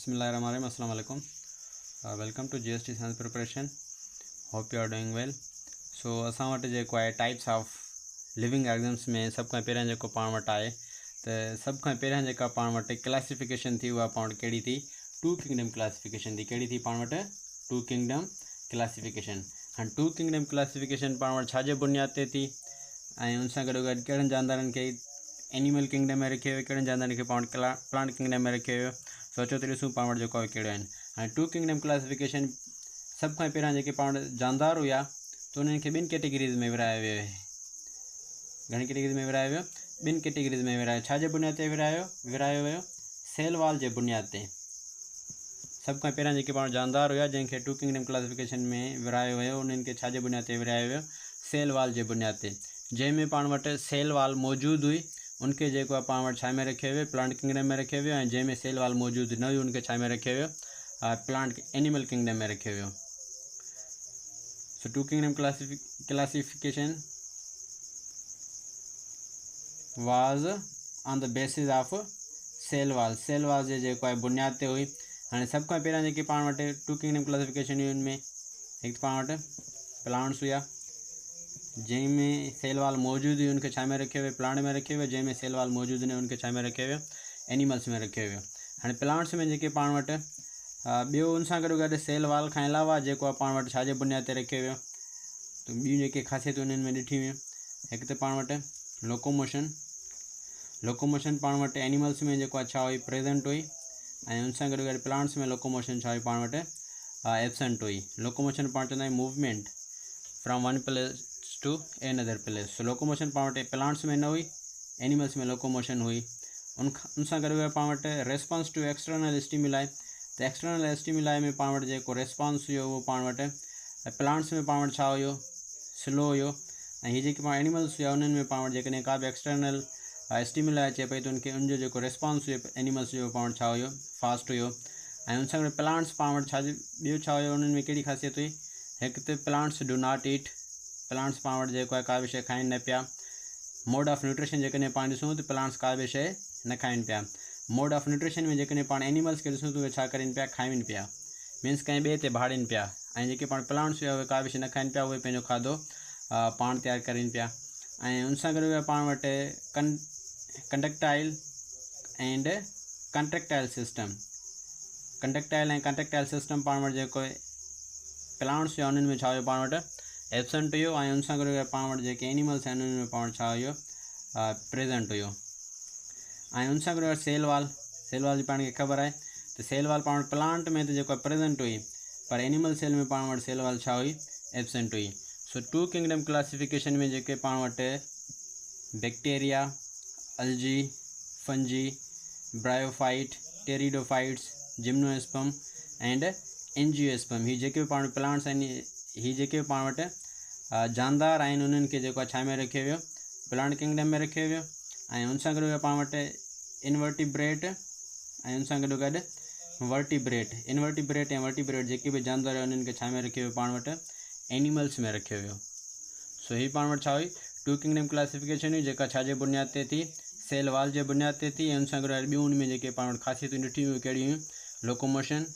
Bismillahirrahmanirrahim. Assalamu alaikum. Welcome to GST Science Preparation. Hope you are doing well. So असां वटि जेको आहे types of living exams में सब खां पहिरियां जेको पाण वटि आहे त सब खां पहिरियां जेका पाण वटि क्लासिफिकेशन थी उहा पाण वटि कहिड़ी थी टू किंगडम क्लासिफिकेशन थी। कहिड़ी थी पाण वटि टू किंगडम क्लासिफिकेशन। हाणे टू किंगडम क्लासिफिकेशन पाण वटि छाजे बुनियाद ते थी ऐं उन सां गॾो गॾु कहिड़नि जानदारनि खे एनिमल किंगडम में रखियो हुयो, कहिड़नि जानदारनि खे पाण वटि प्लांट किंगडम में रखियो हुयो। सोचो त ॾिसूं पाण वटि जेको आहे कहिड़ो आहिनि। हाणे टू किंगडम क्लासिफिकेशन सब खां पहिरियां जेके पाण वटि जानदार हुया त उन्हनि खे ॿिनि कैटेगरीज़ में विरायो वियो आहे। घणी कैटेगरीज़ में विरायो वियो? ॿिनि कैटेगरीज़ में विरायो। छाजे बुनियाद ते विरायो वियो? सेल वाल जे बुनियाद ते। सब खां पहिरियां जेके पाण जानदार हुया जंहिंखे टू किंगडम क्लासिफिकेशन में विरायो वियो उन्हनि खे छाजे बुनियाद ते विरायो वियो? सेल वाल जे बुनियाद ते। जंहिंमें पाण वटि सेल वाल मौजूदु हुई उनखे जेको आहे पाण वटि छा में रखियो वियो? प्लांट किंगडम में रखियो वियो। ऐं जंहिंमें सेल वाल मौजूदु न हुई उनखे छा में रखियो वियो? प्लांट एनिमल किंगडम में रखियो वियो। So two kingdom classification was on the basis of cell wall जे जेको आहे बुनियाद ते हुई। हाणे सब खां पहिरियां जेके पाण वटि टू किंगडम क्लासिफिकेशन हुई उनमें हिकु पाण वटि प्लांट्स हुया जंहिंमें सेल वाल मौजूदु हुई उनखे छा में रखियो वियो? प्लांट में रखियो वियो। जंहिंमें सेल वाल मौजूदु न उनखे छा में रखियो वियो? एनिमल्स में रखियो वियो। हाणे प्लांट्स में जेके पाण वटि ॿियो उन सां गॾु गॾु सेल वाल खां अलावा जेको आहे पाण वटि छाजे बुनियाद ते रखियो वियो? त ॿियूं जेके ख़ासियतूं उन्हनि में ॾिठी वियूं। हिकु त पाण वटि लोकोमोशन पाण वटि एनिमल्स में जेको आहे छा हुई? प्रेजेंट हुई। ऐं उन सां गॾु गॾु प्लांट्स में लोकोमोशन छा हुई? पाण वटि एब्सेंट हुई। लोकोमोशन पाण चवंदा आहियूं movement from one place to another place. So locomotion पाण वटि प्लांट्स में न हुई, एनिमल्स में लोकोमोशन हुई। उन सां गॾु गॾु पाण वटि रेस्पॉन्स टू एक्सटर्नल स्टिमुलाई। त एक्सटर्नल स्टिमुलाई में पाण वटि जेको रेस्पॉन्स हुयो उहो पाण वटि प्लांट्स में पाण वटि छा हुयो? स्लो हुयो। ऐं हीअ जेके पाण एनिमल्स हुया उन्हनि में पाण वटि जेकॾहिं का बि एक्सटर्नल स्टिमुलाई अचे पई त उनखे उनजो जेको रेस्पॉन्स हुयो एनिमल्स जो पाण वटि छा हुयो? फास्ट हुयो। ऐं उन सां गॾु प्लांट्स पाण वटि छाजे ॿियो छा हुयो? उन्हनि में कहिड़ी ख़ासियत हुई? हिकु त plants do not eat. Plants पाण वटि जेको आहे का बि शइ खाइनि न पिया। मोड ऑफ न्यूट्रिशन जेकॾहिं पाण ॾिसूं त प्लांट्स का बि शइ न खाइनि पिया। मोड ऑफ न्यूट्रिशन में जेकॾहिं पाण एनिमल्स खे ॾिसूं त उहे छा करनि पिया? खाइनि पिया। मीन्स कंहिं ॿिए ते भाड़नि पिया। ऐं जेके पाण प्लांट्स हुआ उहे का बि शइ न खाइनि पिया, उहे पंहिंजो खाधो पाण तयारु करनि पिया। ऐं उन सां गॾु पाण वटि कंडक्टाइल एंड कंट्रेक्टाइल सिस्टम पाण वटि जेको प्लांट्स हुआ उन्हनि में छा हुयो? पाण वटि एब्सेंट हुयो। ऐं उन सां गॾु पाण वटि जेके एनिमल्स आहिनि उन्हनि में पाण वटि छा हुयो? प्रेजेंट हुयो। ऐं उन सां गॾु सेल वाल जी पाण खे ख़बर आहे त सेल वाल पाण वटि प्लांट में त जेको आहे प्रेजेंट हुई, पर एनिमल सेल में पाण वटि सेल वाल छा हुई? एब्सेंट हुई। सो टू किंगडम क्लासिफिकेशन में जेके पाण वटि bacteria, algae, fungi, bryophyte, pteridophytes, gymnosperm and angiosperm, हीअ जेके बि पाण वटि प्लांट्स आहिनि, हीअ जेके बि पाण वटि जानदार आहिनि उन्हनि खे जेको आहे छा में रखियो वियो? प्लांट किंगडम में रखियो वियो। ऐं उन सां गॾु पाण वटि इनवर्टिब्रेट ऐं उन सां गॾु गॾु वर्टिब्रेट ऐं वर्टिब्रेट जेके बि जानदार हुआ उन्हनि खे छा में रखियो वियो? पाण वटि एनिमल्स में रखियो वियो। सो हीअ पाण वटि छा हुई? टू किंगडम क्लासिफिकेशन हुई जेका छाजे बुनियाद ते थी? सेल वाल जे बुनियाद ते थी। ऐं उन सां गॾु ॿियूं उन में जेके पाण वटि ख़ासियतूं ॾिठियूं हुयूं कहिड़ियूं हुयूं? लोकोमोशन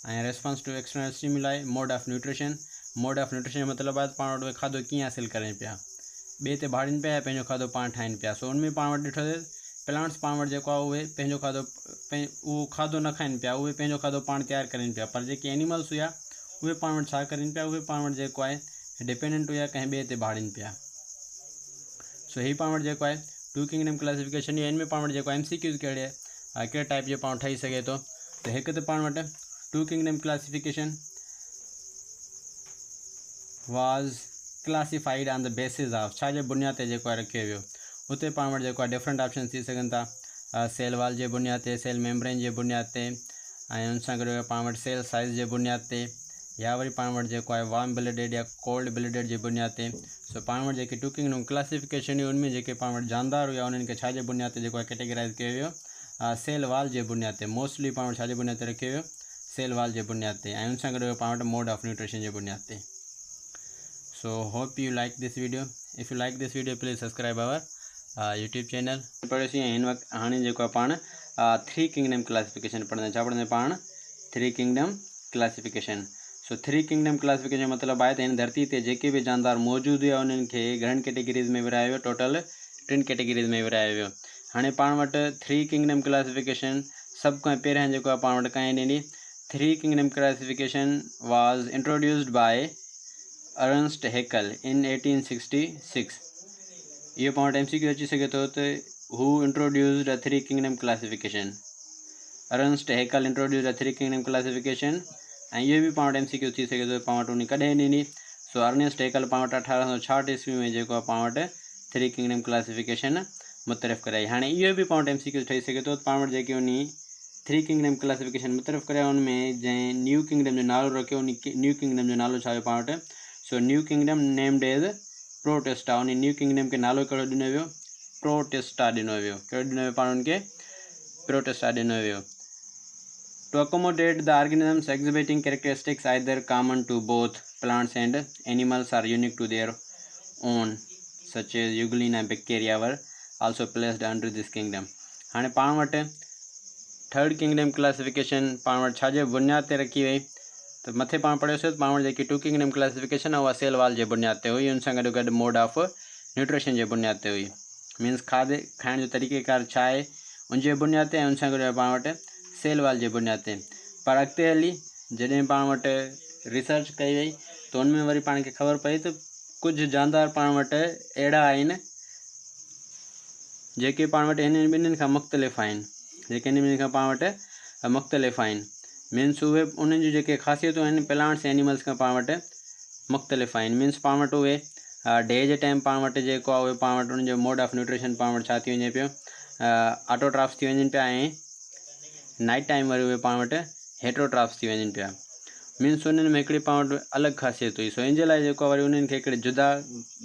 ऐं response to external stimuli. Mode of nutrition जो मतिलबु आहे पाण वटि उहे खाधो कीअं हासिलु करनि पिया? ॿिए ते भाड़नि पिया या पंहिंजो खाधो पाण ठाहिनि पिया। सो उनमें पाण वटि ॾिठो प्लांट्स पाण वटि जेको आहे उहे पंहिंजो उहो खाधो न खाइनि पिया, उहे पंहिंजो खाधो पाण तयारु करनि पिया। पर जेके एनिमल्स हुआ उहे पाण वटि छा करनि पिया? उहे पाण वटि जेको आहे डिपेंडेंट हुआ कंहिं ॿिए ते भाड़नि पिया। सो हीअ पाण वटि जेको आहे टू किंगडम क्लासिफिकेशन हिन में पाण वटि जेको MCQs कहिड़े टाइप जो पाण ठही सघे थो? त हिकु त पाण वटि two kingdom classification was classified on the basis of छाजे बुनियाद ते जेको आहे रखियो वियो? उते पाण वटि जेको आहे डिफरेंट ऑप्शन थी सघनि था। सेल वाल जे बुनियाद ते, सेल मेम्ब्रेन जे बुनियाद ते, ऐं उन सां गॾु पाण वटि सेल साइज़ जे बुनियाद ते, या वरी पाण वटि जेको आहे वार्म ब्लडेड या कोल्ड ब्लडेड जे बुनियाद ते। सो पाण वटि जेके टू किंगडम क्लासिफिकेशन हुई उनमें जेके पाण वटि जानदार हुआ उन्हनि खे छाजे बुनियाद ते जेको आहे कैटेगराइज़ कयो वियो? सेल वाल जे बुनियाद ते। मोस्टली पाण वटि छाजे बुनियाद ते रखियो वियो? सेल वाल जे बुनियाद ते। ऐं उन सां गॾु पाण वटि मोड ऑफ न्यूट्रिशन जे बुनियाद ते। So hope you like this video. If you like this video, please subscribe our YouTube channel. इन वक्त हाणे जेको आहे पाण थ्री किंगडम क्लासिफिकेशन पढ़ंदा छा पढ़ंदा पाण 3 किंगडम क्लासिफिकेशन। सो 3 किंगडम क्लासिफिकेशन मतलब आहे त हिन धरती ते जेके बि जानदार मौजूदु हुआ उन्हनि खे घणनि कैटेगरीज़ में विरायो वियो, टोटल 3 कैटेगरीज़ में विरायो वियो। हाणे पाण वटि 3 किंगडम क्लासिफिकेशन सभ खां पहिरियां जेको आहे पाण वटि कंहिं ॾिनी। 3 kingdom classification was introduced by Ernst Haeckel in 1866। इहो पाण वटि MCQ अची सघे थो त who introduced a 3 kingdom classification. Ernst Haeckel introduced a 3 kingdom classification. ऐं इहो बि पाण वटि MCQ थी सघे थो पाण वटि उन कॾहिं ॾिनी। सो अर्नेस्ट हैकल पाण वटि 1866 ईस्वी में जेको आहे पाण वटि 3 किंगडम क्लासिफिकेशन मुतरफ़ कराई। हाणे इहो बि पाण वटि MCQ ठही सघे थो पाण वटि जेके उन 3 किंगडम क्लासिफिकेशन मुतरफ़ कराया उनमें जंहिं न्यू किंगडम जो नालो रखियो उन न्यू किंगडम जो नालो छा हुयो पाण वटि। So new kingdom named as Protista. उन न्यू किंगडम खे नालो कहिड़ो ॾिनो वियो, प्रोटेस्टा ॾिनो वियो। कहिड़ो ॾिनो वियो पाण उनखे, प्रोटेस्टा ॾिनो वियो। To accommodate the organisms exhibiting characteristics either common to both plants and animals or unique to their own, such as Euglena bacteria, were also placed under this kingdom. हाणे पाण वटि 3rd किंगडम क्लासिफिकेशन पाण वटि छाजे बुनियाद ते रखी वई त मथे पाण पढ़ियोसीं त पाण वटि जेकी 2 किंगडम क्लासिफिकेशन आहे उहा सेल वाल जे बुनियाद ते हुई। उन सां गॾु मोड ऑफ न्यूट्रिशन जे बुनियाद ते हुई। मीन्स खाधे खाइण जो तरीक़ेकार छा आहे उनजे बुनियाद ते, ऐं उन सां गॾु पाण वटि सेल वाल जे बुनियाद ते। पर अॻिते हली जॾहिं पाण वटि रिसर्च कई वई त उनमें वरी पाण खे ख़बर पई त कुझु जानदार पाण वटि अहिड़ा आहिनि जेके पाण वटि हिननि ॿिन्हिनि खां मुख़्तलिफ़ आहिनि, जेके हिन ॿिन्हिनि खां पाण वटि मुख़्तलिफ़ आहिनि। मीन्स उहे उन्हनि जूं जेके ख़ासियतूं आहिनि प्लांट्स एनिमल्स खां पाण वटि मुख़्तलिफ़ आहिनि। मीन्स पाण वटि उहे डे जे टाइम पाण वटि जेको आहे उहे पाण वटि उनजो मोड ऑफ न्यूट्रिशन पाण वटि छा थी वञे पियो, ऑटोट्राफ्स थी वञनि पिया, ऐं नाइट टाइम वरी उहे पाण वटि हेट्रोट्राफ्स थी वञनि पिया। मीन्स उन्हनि में हिकिड़ी पाण वटि अलॻि ख़ासियत हुई। सो इन जे लाइ जेको आहे वरी उन्हनि खे हिकिड़े जुदा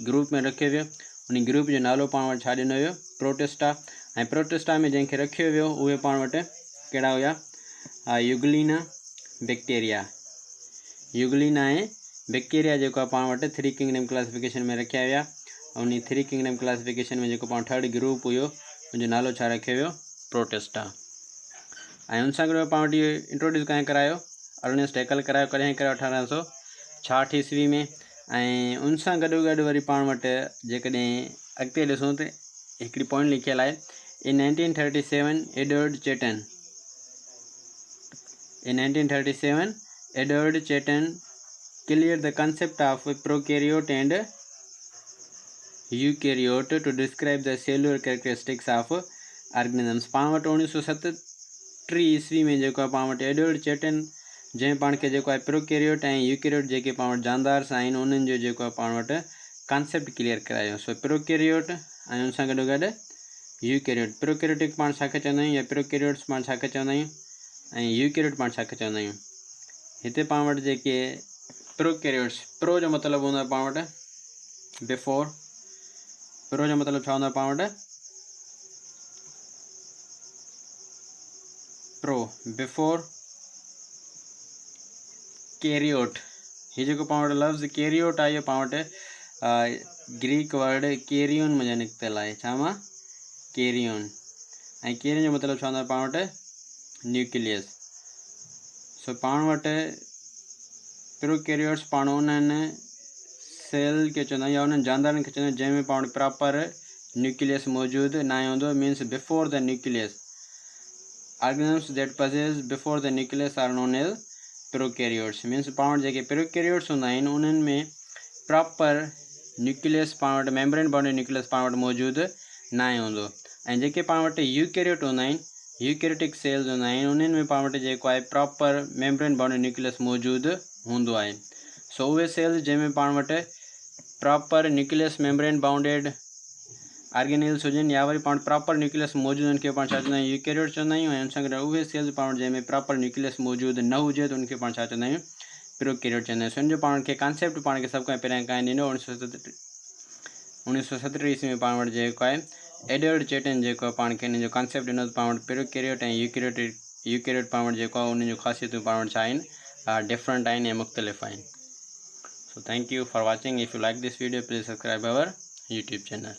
ग्रुप में रखियो वियो। उन ग्रुप जो नालो पाण वटि छा ॾिनो वियो, प्रोटेस्टा। ऐं प्रोटेस्टा में जंहिंखे रखियो वियो उहे पाण वटि कहिड़ा हुया, यूग्लिना बैक्टीरिया। यूग्लिना ऐं बैक्टीरिया जेको आहे पाण वटि 3 किंगडम क्लासिफिकेशन में रखिया विया। उन 3 किंगडम क्लासिफिकेशन में जेको पाण 3rd ग्रुप हुयो उनजो नालो छा रखियो वियो, प्रोटेस्टा। ऐं उन सां गॾु पाण वटि इहो इंट्रोड्यूस कंहिं करायो, अर्नेस्ट हैकल करायो। कॾहिं करायो, 1866 ईस्वी में। ऐं उन सां गॾु वरी पाण वटि जेकॾहिं अॻिते ॾिसूं त हिकिड़ी पॉइंट लिखियलु आहे, in 1937 Edward Chatton. In 1937 Edward Chatton cleared the concept of prokaryote and eukaryote to describe the cellular characteristics of organisms। पाण वटि 1937 ईस्वी में जेको आहे पाण वटि एडवर्ड चेटन जंहिं पाण खे जेको आहे प्रोकैरियोट ऐं यूकैरियोट जेके पाण वटि जानदार आहिनि उन्हनि जो जेको आहे पाण वटि कॉन्सेप्ट क्लियर करायो। सो प्रोकैरियोट ऐं उन सां गॾु गॾु यूकैरियोट। प्रोकैरियोटिक पाण छा खे चवंदा आहियूं, या प्रोकैरियोट्स पाण छा खे चवंदा आहियूं, ऐं यूकैरियोट पाण छा खे चवंदा आहियूं। हिते पाण वटि जेके प्रोकैरियोट्स, प्रो जो मतिलबु हूंदो आहे पाण वटि बिफोर। प्रो जो मतिलबु छा हूंदो आहे पाण वटि, प्रो बिफोर कैरियोट। हीअ जेको पाण वटि लफ़्ज़ कैरियोट आहे इहो पाण वटि ग्रीक वर्ड कैरियोन में निकितल आहे। छा मां, कैरियोन। ऐं कैरियोन जो मतिलबु छा हूंदो आहे पाण वटि, न्यूक्लियस। सो पाण वटि प्रोकैरियोट्स पाण उन्हनि सेल खे चवंदा आहियूं या उन्हनि जानदारनि खे चवंदा आहियूं जंहिंमें पाण वटि प्रॉपर न्यूक्लियस मौजूदु न हूंदो। Means before the nucleus. organisms that possess before the nucleus are known as prokaryotes। Means पाण वटि जेके प्रोकैरियोट्स हूंदा आहिनि उन्हनि में प्रॉपर न्यूक्लियस पाण वटि मेम्ब्रेन बाउंडेड न्यूक्लियस पाण वटि मौजूदु न हूंदो। ऐं जेके पाण वटि यूकैरियोट हूंदा आहिनि, यूकैरियोटिक सेल्स हूंदा आहिनि, उन्हनि में पाण वटि जेको आहे प्रॉपर मेम्ब्रेन बाउंडेड न्यूक्लियस मौजूदु हूंदो आहे। सो उहे सेल्स जंहिंमें पाण वटि proper nucleus membrane bounded organelles हुजनि या वरी पाण प्रॉपर न्यूक्लियस मौजूदु उनखे पाण छा चवंदा आहियूं, यूकैरियोट चवंदा आहियूं। ऐं उन सां गॾु उहे सेल्स पाण वटि जंहिंमें प्रॉपर न्यूक्लियस मौजूदु न हुजे त उनखे पाण छा चवंदा आहियूं, प्रोकैरियोट चवंदा आहियूं। उनजो पाण खे कॉन्सेप्ट पाण खे सभ खां पहिरियां कांइ ॾिनो 1937 ईस्वी में पाण वटि जेको आहे एडवर्ड चेटन जेको आहे पाण खे हिन जो कॉन्सेप्ट ॾिनो त पाण वटि प्रोकैरियोट ऐं यूकैरियोट पाण वटि जेको आहे उन जूं ख़ासियतूं पाण वटि छा आहिनि, डिफरेंट आहिनि ऐं मुख़्तलिफ़ आहिनि। So thank U for watching. If U like this video please subscribe our YouTube channel.